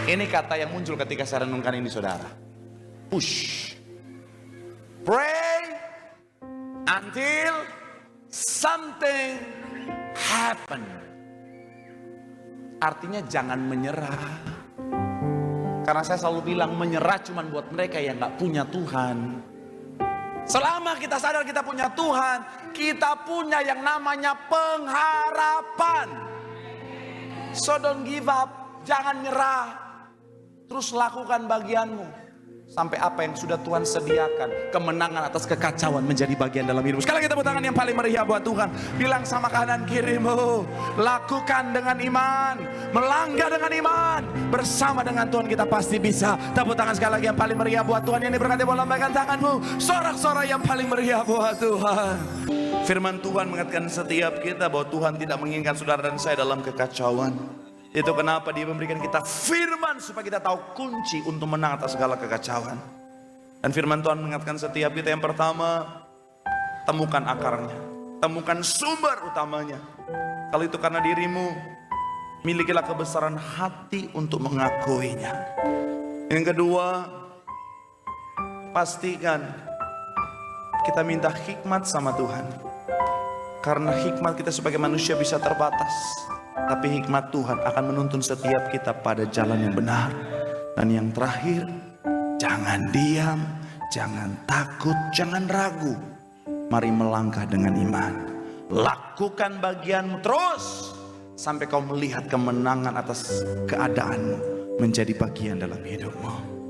Ini kata yang muncul ketika saya renungkan ini saudara. Push. Pray until something happen. Artinya jangan menyerah. Karena saya selalu bilang menyerah cuma buat mereka yang gak punya Tuhan. Selama kita sadar kita punya Tuhan, kita punya yang namanya pengharapan. So don't give up. jangan nyerah. Terus lakukan bagianmu. Sampai apa yang sudah Tuhan sediakan, kemenangan atas kekacauan menjadi bagian dalam hidupmu. Sekali lagi tepuk tangan yang paling meriah buat Tuhan. Bilang sama kanan kirimu, lakukan dengan iman, melangkah dengan iman. Bersama dengan Tuhan kita pasti bisa. Tepuk tangan sekali lagi yang paling meriah buat Tuhan. Yang diberkati, boleh lambaikan tanganmu. Sorak-sorak yang paling meriah buat Tuhan. Firman Tuhan mengatakan setiap kita bahwa Tuhan tidak menginginkan saudara dan saya dalam kekacauan. Itu kenapa Dia memberikan kita firman supaya kita tahu kunci untuk menang atas segala kekacauan. Dan firman Tuhan mengatakan setiap kita yang pertama, temukan akarnya, temukan sumber utamanya. Kalau itu karena dirimu, milikilah kebesaran hati untuk mengakuinya. Yang kedua, pastikan kita minta hikmat sama Tuhan. Karena hikmat kita sebagai manusia bisa terbatas. Tapi hikmat Tuhan akan menuntun setiap kita pada jalan yang benar. Dan yang terakhir, jangan diam, jangan takut, jangan ragu. Mari melangkah dengan iman. Lakukan bagianmu terus sampai kau melihat kemenangan atas keadaanmu menjadi bagian dalam hidupmu.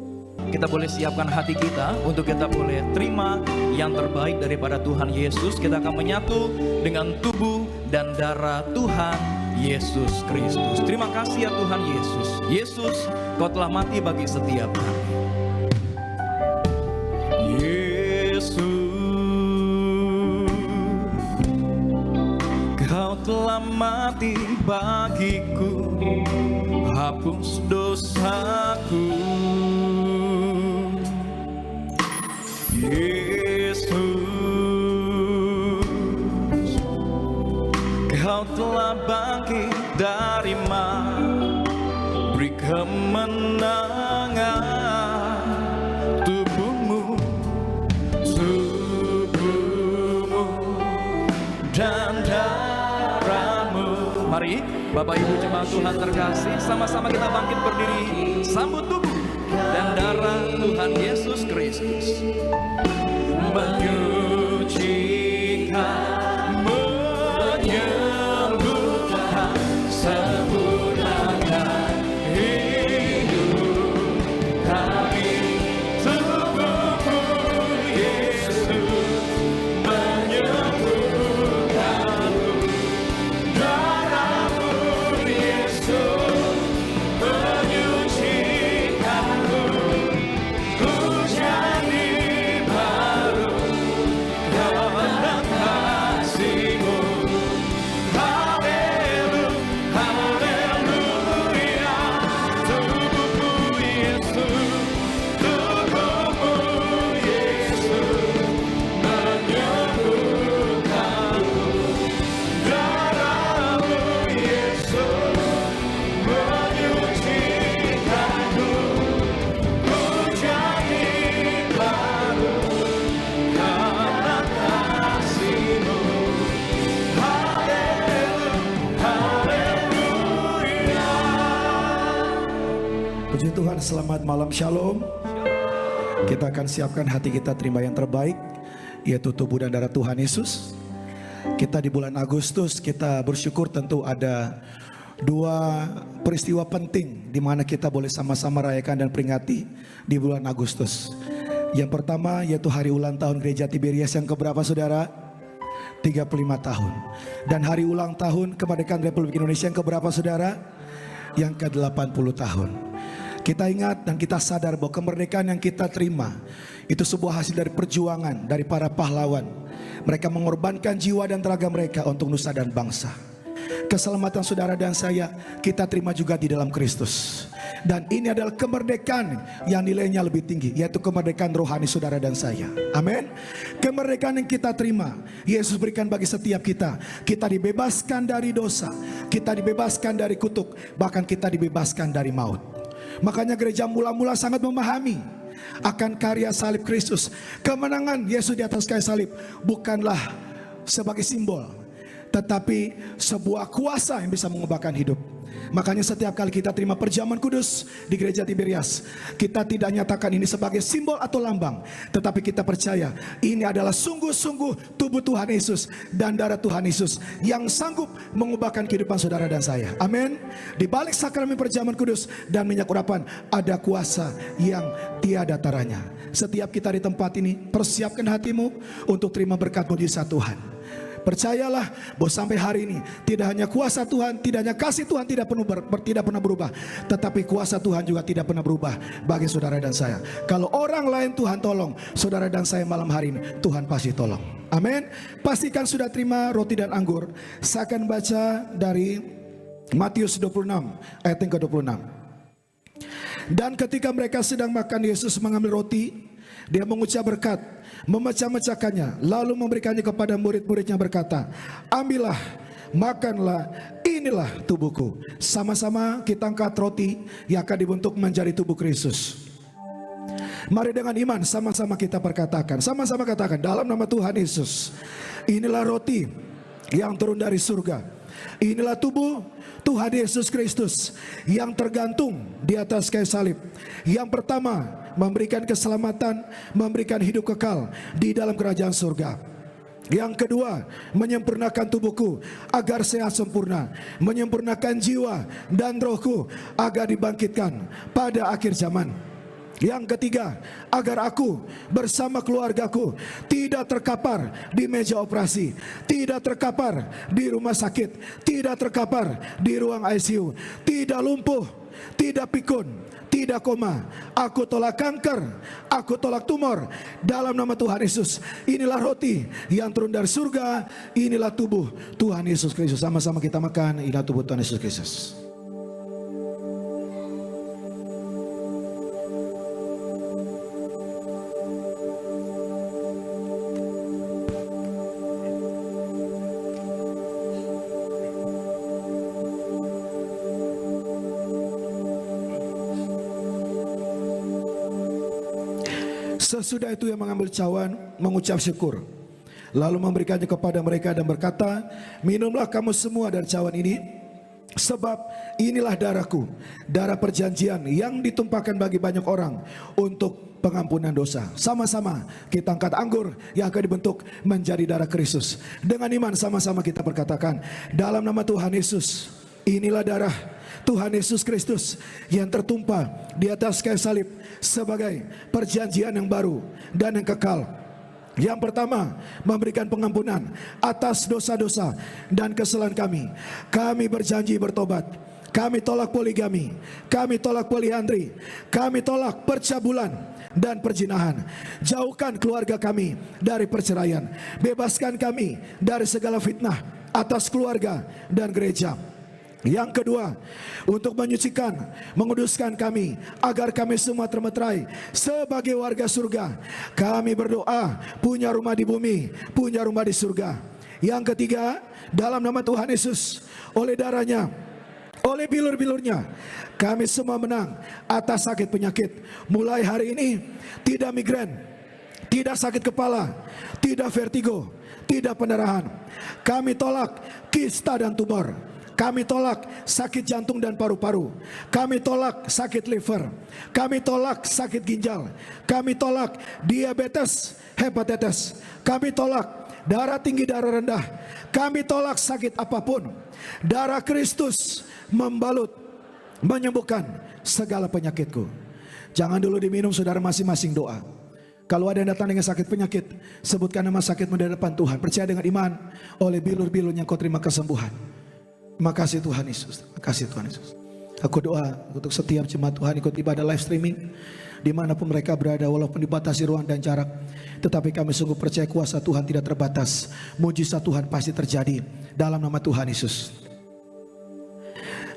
Kita boleh siapkan hati kita untuk kita boleh terima yang terbaik daripada Tuhan Yesus. Kita akan menyatu dengan tubuh dan darah Tuhan Yesus Kristus. Terima kasih ya Tuhan Yesus. Yesus, Kau telah mati bagi setiap kami. Yesus, Kau telah mati bagiku, hapus dosaku. Yesus, Kau telah bangkit dari mati, beri kemenangan. Tubuhmu dan darahmu. Mari Bapak Ibu jemaat Tuhan terkasih, sama-sama kita bangkit berdiri, sambut tubuh dan darah Tuhan Yesus Kristus. Menyucikan, menyembuhkan, sempurnakan hidup kami. Tubuhmu Yesus menyembuhkanku, darahmu Yesus menyucikanku. Ku jadi baru karena kasih-Mu. Haleluya, haleluya. Tubuhmu Yesus, tubuhmu Yesus menyembuhkanku, darahmu Yesus menyucikanku. Ku jadi baru karena kasih-Mu. Haleluya. Puji Tuhan, selamat malam, shalom. Kita akan siapkan hati kita terima yang terbaik, yaitu tubuh dan darah Tuhan Yesus. Kita di bulan Agustus, kita bersyukur tentu ada dua peristiwa penting di mana kita boleh sama-sama rayakan dan peringati di bulan Agustus. Yang pertama yaitu hari ulang tahun Gereja Tiberias yang keberapa saudara? 35 tahun. Dan hari ulang tahun kemerdekaan Republik Indonesia yang keberapa saudara? Yang ke-80 tahun. Kita ingat dan kita sadar bahwa kemerdekaan yang kita terima itu sebuah hasil dari perjuangan dari para pahlawan. Mereka mengorbankan jiwa dan tenaga mereka untuk nusa dan bangsa. Keselamatan saudara dan saya kita terima juga di dalam Kristus. Dan ini adalah kemerdekaan yang nilainya lebih tinggi, yaitu kemerdekaan rohani saudara dan saya. Amin. Kemerdekaan yang kita terima, Yesus berikan bagi setiap kita. Kita dibebaskan dari dosa, kita dibebaskan dari kutuk, bahkan kita dibebaskan dari maut. Makanya gereja mula-mula sangat memahami akan karya salib Kristus. Kemenangan Yesus di atas kayu salib bukanlah sebagai simbol, tetapi sebuah kuasa yang bisa mengubahkan hidup. Makanya setiap kali kita terima perjamuan kudus di gereja Tiberias, kita tidak nyatakan ini sebagai simbol atau lambang, tetapi kita percaya ini adalah sungguh-sungguh tubuh Tuhan Yesus dan darah Tuhan Yesus yang sanggup mengubahkan kehidupan saudara dan saya. Amin. Di balik sakramen perjamuan kudus dan minyak urapan ada kuasa yang tiada taranya. Setiap kita di tempat ini, persiapkan hatimu untuk terima berkat mujizat Tuhan. Percayalah bahwa sampai hari ini tidak hanya kuasa Tuhan, tidak hanya kasih Tuhan tidak pernah berubah, tetapi kuasa Tuhan juga tidak pernah berubah bagi saudara dan saya. Kalau orang lain Tuhan tolong, saudara dan saya malam hari ini Tuhan pasti tolong. Amin. Pastikan sudah terima roti dan anggur. Saya akan baca dari Matius 26 ayat yang ke-26. Dan ketika mereka sedang makan, Yesus mengambil roti, dia mengucap berkat, memecah-mecahkannya, lalu memberikannya kepada murid-muridnya berkata, ambillah, makanlah, inilah tubuhku. Sama-sama kita angkat roti yang akan dibentuk menjadi tubuh Kristus. Mari dengan iman sama-sama kita perkatakan, sama-sama katakan dalam nama Tuhan Yesus, inilah roti yang turun dari surga, inilah tubuh Tuhan Yesus Kristus yang tergantung di atas kayu salib. Yang pertama, memberikan keselamatan, memberikan hidup kekal di dalam kerajaan surga. Yang kedua, menyempurnakan tubuhku agar sehat sempurna, menyempurnakan jiwa dan rohku agar dibangkitkan pada akhir zaman. Yang ketiga, agar aku bersama keluargaku tidak terkapar di meja operasi, tidak terkapar di rumah sakit, tidak terkapar di ruang ICU, tidak lumpuh, tidak pikun, tidak koma. Aku tolak kanker, aku tolak tumor dalam nama Tuhan Yesus. Inilah roti yang turun dari surga, inilah tubuh Tuhan Yesus Kristus. Sama-sama kita makan, inilah tubuh Tuhan Yesus Kristus. Sesudah itu ia mengambil cawan, mengucap syukur, lalu memberikannya kepada mereka dan berkata, minumlah kamu semua dari cawan ini, sebab inilah darahku, darah perjanjian yang ditumpahkan bagi banyak orang untuk pengampunan dosa. Sama-sama kita angkat anggur yang akan dibentuk menjadi darah Kristus. Dengan iman sama-sama kita berkatakan, dalam nama Tuhan Yesus, inilah darah Tuhan Yesus Kristus yang tertumpah di atas kayu salib sebagai perjanjian yang baru dan yang kekal. Yang pertama, memberikan pengampunan atas dosa-dosa dan kesalahan kami. Kami berjanji bertobat. Kami tolak poligami, kami tolak poliandri, kami tolak percabulan dan perzinahan. Jauhkan keluarga kami dari perceraian. Bebaskan kami dari segala fitnah atas keluarga dan gereja. Yang kedua, untuk menyucikan, menguduskan kami agar kami semua termeterai sebagai warga surga. Kami berdoa punya rumah di bumi, punya rumah di surga. Yang ketiga, dalam nama Tuhan Yesus, oleh darahnya, oleh bilur-bilurnya, kami semua menang atas sakit penyakit. Mulai hari ini tidak migrain, tidak sakit kepala, tidak vertigo, tidak pendarahan. Kami tolak kista dan tumor. Kami tolak sakit jantung dan paru-paru. Kami tolak sakit liver. Kami tolak sakit ginjal. Kami tolak diabetes, hepatitis. Kami tolak darah tinggi, darah rendah. Kami tolak sakit apapun. Darah Kristus membalut, menyembuhkan segala penyakitku. Jangan dulu diminum, saudara, masing-masing doa. Kalau ada yang datang dengan sakit penyakit, sebutkan nama sakitmu di depan Tuhan. Percaya dengan iman, oleh bilur-bilurnya kau terima kesembuhan. Terima kasih Tuhan Yesus. Terima kasih Tuhan Yesus. Aku doa untuk setiap jemaat Tuhan ikut ibadah live streaming, dimanapun mereka berada, walaupun dibatasi ruang dan jarak, tetapi kami sungguh percaya kuasa Tuhan tidak terbatas. Mujizat Tuhan pasti terjadi dalam nama Tuhan Yesus.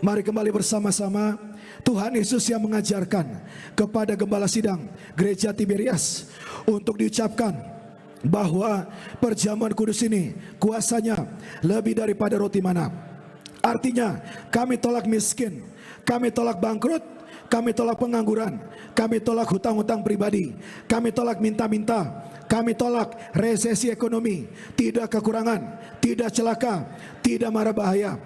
Mari kembali bersama-sama. Tuhan Yesus yang mengajarkan kepada gembala sidang gereja Tiberias untuk diucapkan bahwa perjamuan kudus ini kuasanya lebih daripada roti mana. Artinya kami tolak miskin, kami tolak bangkrut, kami tolak pengangguran, kami tolak hutang-hutang pribadi, kami tolak minta-minta, kami tolak resesi ekonomi, tidak kekurangan, tidak celaka, tidak mara bahaya.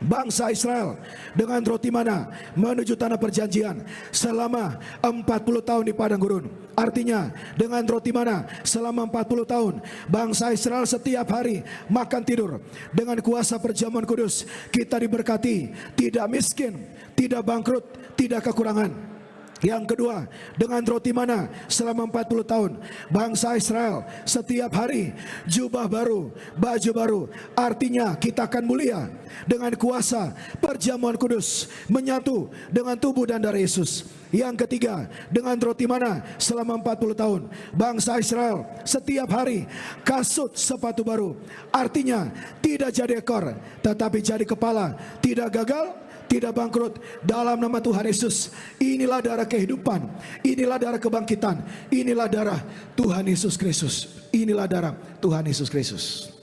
bangsa Israel dengan roti mana menuju tanah perjanjian selama 40 tahun di padang gurun. Artinya dengan roti mana selama 40 tahun bangsa Israel setiap hari makan tidur. Dengan kuasa perjamuan kudus kita diberkati, tidak miskin, tidak bangkrut, tidak kekurangan. Yang kedua, dengan roti mana selama 40 tahun bangsa Israel setiap hari jubah baru, baju baru. Artinya kita akan mulia dengan kuasa perjamuan kudus menyatu dengan tubuh dan darah Yesus. Yang ketiga, dengan roti mana selama 40 tahun bangsa Israel setiap hari kasut sepatu baru. Artinya tidak jadi ekor tetapi jadi kepala, tidak gagal, tidak bangkrut dalam nama Tuhan Yesus. Inilah darah kehidupan, inilah darah kebangkitan, inilah darah Tuhan Yesus Kristus. Inilah darah Tuhan Yesus Kristus.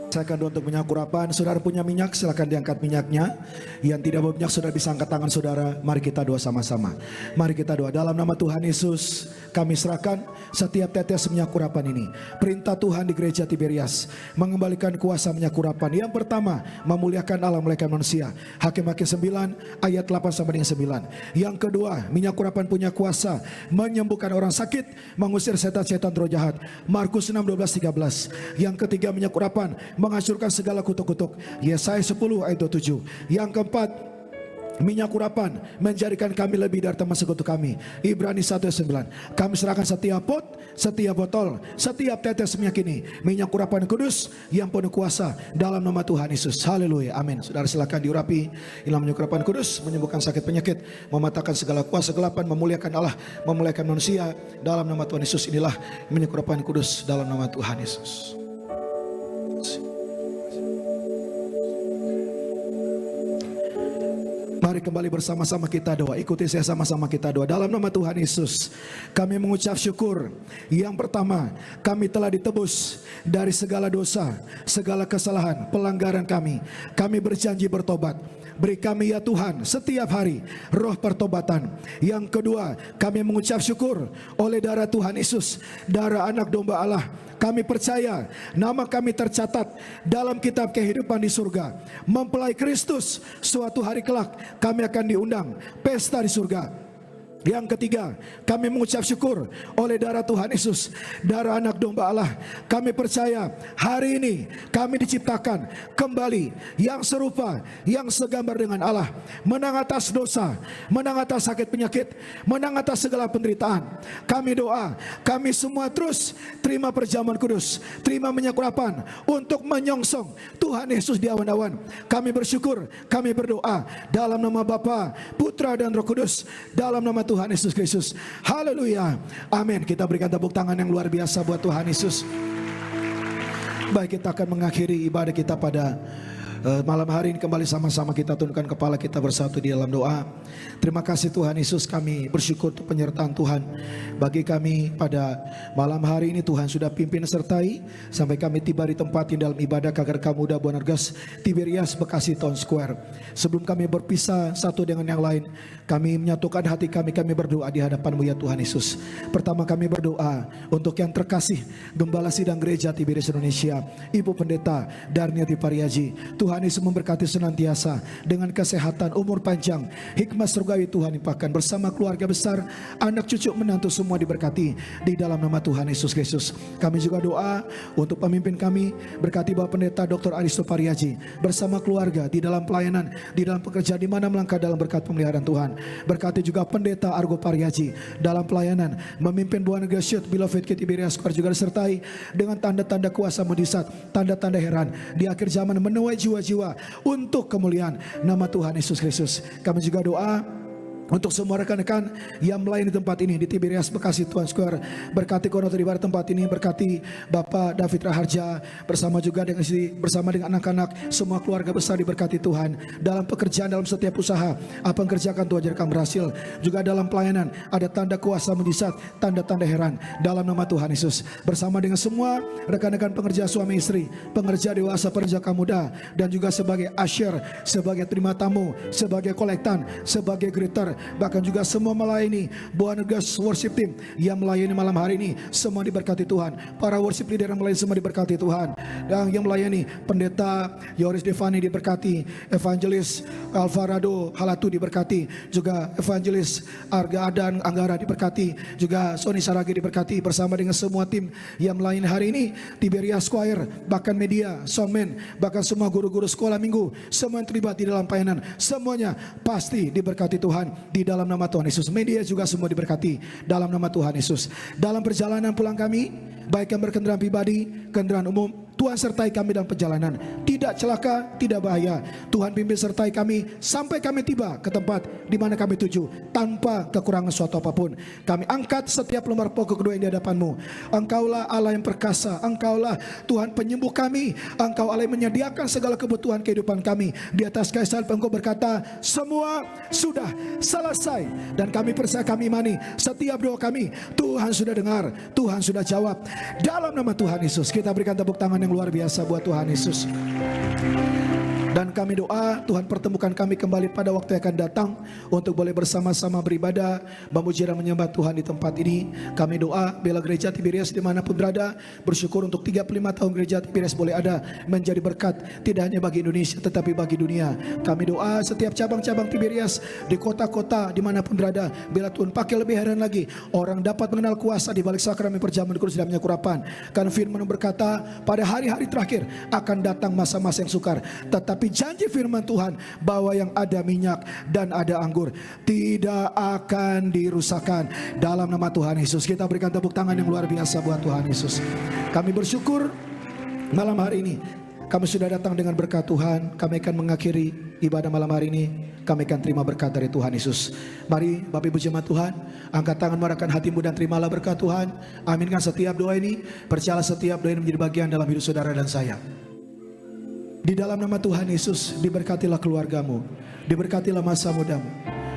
Saya akan doa untuk minyak urapan. Saudara punya minyak, silakan diangkat minyaknya. Yang tidak bawa minyak, saudara bisa angkat tangan saudara. Mari kita doa sama-sama. Mari kita doa. Dalam nama Tuhan Yesus, kami serahkan setiap tetes minyak urapan ini. Perintah Tuhan di gereja Tiberias mengembalikan kuasa minyak urapan. Yang pertama, memuliakan Allah, memuliakan manusia. Hakim-Hakim 9 ayat 8 sampai dengan 9. Yang kedua, minyak urapan punya kuasa menyembuhkan orang sakit, mengusir setan-setan roh jahat. Markus 6 12 13. Yang ketiga, minyak urapan menghancurkan segala kutuk-kutuk. Yesaya 10 ayat 27. Yang keempat, minyak urapan menjadikan kami lebih dari teman sekutu kami. Ibrani 1 ayat 9. Kami serahkan setiap pot, setiap botol, setiap tetes minyak ini, minyak urapan kudus yang penuh kuasa dalam nama Tuhan Yesus. Haleluya, amin. Saudara silakan diurapi. Dalam minyak urapan kudus menyembuhkan sakit penyakit, mematahkan segala kuasa kegelapan, memuliakan Allah, memuliakan manusia dalam nama Tuhan Yesus. Inilah minyak urapan kudus dalam nama Tuhan Yesus. Mari kembali bersama-sama kita doa. Ikuti saya sama-sama kita doa. Dalam nama Tuhan Yesus, kami mengucap syukur. Yang pertama, kami telah ditebus dari segala dosa, segala kesalahan, pelanggaran kami. Kami berjanji bertobat. Beri kami ya Tuhan setiap hari roh pertobatan. Yang kedua, kami mengucap syukur oleh darah Tuhan Yesus, darah anak domba Allah. Kami percaya nama kami tercatat dalam kitab kehidupan di surga. Mempelai Kristus, suatu hari kelak kami akan diundang pesta di surga. Yang ketiga, kami mengucap syukur oleh darah Tuhan Yesus, darah anak domba Allah. Kami percaya hari ini kami diciptakan kembali yang serupa, yang segambar dengan Allah. Menang atas dosa, menang atas sakit penyakit, menang atas segala penderitaan. Kami doa, kami semua terus terima perjamuan kudus, terima minyak urapan untuk menyongsong Tuhan Yesus di awan-awan. Kami bersyukur, kami berdoa dalam nama Bapa, Putra dan Roh Kudus, dalam nama Tuhan Yesus Kristus. Haleluya, amin. Kita berikan tepuk tangan yang luar biasa buat Tuhan Yesus. Baik, kita akan mengakhiri ibadah kita pada malam hari ini. Kembali sama-sama kita tundukkan kepala kita bersatu di dalam doa. Terima kasih Tuhan Yesus, kami bersyukur untuk penyertaan Tuhan bagi kami pada malam hari ini. Tuhan sudah pimpin sertai sampai kami tiba di tempat ini dalam ibadah KKRK Muda Buanerges Tiberias Bekasi Town Square. Sebelum kami berpisah satu dengan yang lain, kami menyatukan hati kami berdoa di hadapan-Mu ya Tuhan Yesus. Pertama kami berdoa untuk yang terkasih Gembala Sidang Gereja Tiberias Indonesia, Ibu Pendeta Darniati Pariaji. Tuhan Yesus memberkati senantiasa dengan kesehatan, umur panjang, hikmat surgawi Tuhan limpahkan bersama keluarga besar, anak cucu menantu semua diberkati di dalam nama Tuhan Yesus Kristus. Kami juga doa untuk pemimpin kami, berkati Bapak Pendeta Dr. Aristo Pariaji bersama keluarga di dalam pelayanan, di dalam pekerjaan, di mana melangkah dalam berkat pemeliharaan Tuhan. Berkati juga Pendeta Argo Pariaji dalam pelayanan, memimpin Buanerges Youth Beloved Tiberias Square, juga disertai dengan tanda-tanda kuasa mujizat, tanda-tanda heran di akhir zaman, menuai jiwa-jiwa untuk kemuliaan nama Tuhan Yesus Kristus. Kami juga doa untuk semua rekan-rekan yang melayani tempat ini di Tiberias Bekasi Town Square. Berkati koordinator ibadah tempat ini, berkati Bapak David Raharja bersama juga dengan istri, bersama dengan anak-anak, semua keluarga besar diberkati Tuhan. Dalam pekerjaan, dalam setiap usaha, apa yang kerjakan Tuhan jadikan berhasil. Juga dalam pelayanan ada tanda kuasa mujizat, tanda-tanda heran dalam nama Tuhan Yesus. Bersama dengan semua rekan-rekan pengerja suami istri, pengerja dewasa, pengerja muda, dan juga sebagai usher, sebagai terima tamu, sebagai kolektan, sebagai greeter, bahkan juga semua melayani Buana Gas Worship Team yang melayani malam hari ini, semua diberkati Tuhan. Para worship leader yang melayani semua diberkati Tuhan. Dan yang melayani Pendeta Yoris Devani diberkati, Evangelis Alvarado Halatu diberkati, juga Evangelis Arga Adan Anggara diberkati, juga Sony Saragi diberkati bersama dengan semua tim yang melayani hari ini, Tiberias Choir, bahkan media, soundman, bahkan semua guru-guru sekolah minggu, semua yang terlibat di dalam pelayanan, semuanya pasti diberkati Tuhan di dalam nama Tuhan Yesus. Media juga semua diberkati dalam nama Tuhan Yesus. Dalam perjalanan pulang kami, baik yang berkendaraan pribadi, kendaraan umum, Tuhan sertai kami dalam perjalanan. Tidak celaka, tidak bahaya. Tuhan pimpin sertai kami sampai kami tiba ke tempat di mana kami tuju tanpa kekurangan suatu apapun. Kami angkat setiap lembar pokok kedua yang di hadapan-Mu. Engkaulah Allah yang perkasa. Engkaulah Tuhan penyembuh kami. Engkau Allah yang menyediakan segala kebutuhan kehidupan kami. Di atas kayu salib Engkau berkata, semua sudah selesai. Dan kami percaya, kami imani setiap doa kami Tuhan sudah dengar, Tuhan sudah jawab. Dalam nama Tuhan Yesus kita berikan tepuk tangan yang luar biasa buat Tuhan Yesus. Dan kami doa Tuhan pertemukan kami kembali pada waktu yang akan datang untuk boleh bersama-sama beribadah, memuji dan menyembah Tuhan di tempat ini. Kami doa bela gereja Tiberias dimanapun berada, bersyukur untuk 35 tahun gereja Tiberias boleh ada menjadi berkat tidak hanya bagi Indonesia tetapi bagi dunia. Kami doa setiap cabang-cabang Tiberias di kota-kota dimanapun berada, bila Tuhan pakai lebih heran lagi, orang dapat mengenal kuasa di balik sakramen perjamuan kudus dan minyak urapan. Karena firman berkata pada hari-hari terakhir akan datang masa-masa yang sukar, tetapi janji firman Tuhan bahwa yang ada minyak dan ada anggur tidak akan dirusakkan. Dalam nama Tuhan Yesus kita berikan tepuk tangan yang luar biasa buat Tuhan Yesus. Kami bersyukur malam hari ini kami sudah datang dengan berkat Tuhan. Kami akan mengakhiri ibadah malam hari ini. Kami akan terima berkat dari Tuhan Yesus. Mari Bapak Ibu jemaat Tuhan, angkat tangan, marahkan hatimu dan terimalah berkat Tuhan. Aminkan setiap doa ini. Percayalah setiap doa ini menjadi bagian dalam hidup saudara dan saya. Di dalam nama Tuhan Yesus, diberkatilah keluargamu, diberkatilah masa mudamu,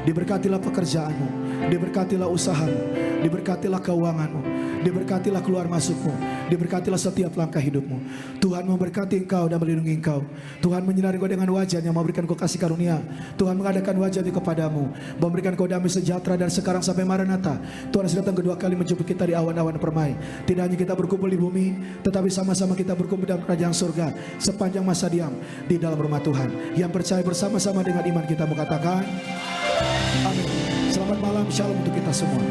diberkatilah pekerjaanmu, diberkatilah usahamu, diberkatilah keuanganmu, diberkatilah keluar masukmu, diberkatilah setiap langkah hidupmu. Tuhan memberkati engkau dan melindungi engkau. Tuhan menyinari engkau dengan wajah-Nya, memberikan engkau kasih karunia. Tuhan mengadakan wajah-Nya kepadamu, memberikan engkau damai sejahtera dan sekarang sampai Maranatha. Tuhan sudah datang kedua kali menjemput kita di awan-awan permai. Tidak hanya kita berkumpul di bumi, tetapi sama-sama kita berkumpul dalam kerajaan surga sepanjang masa diam di dalam rumah Tuhan. Yang percaya bersama-sama dengan iman kita mengatakan amin. Selamat malam, shalom untuk kita semua.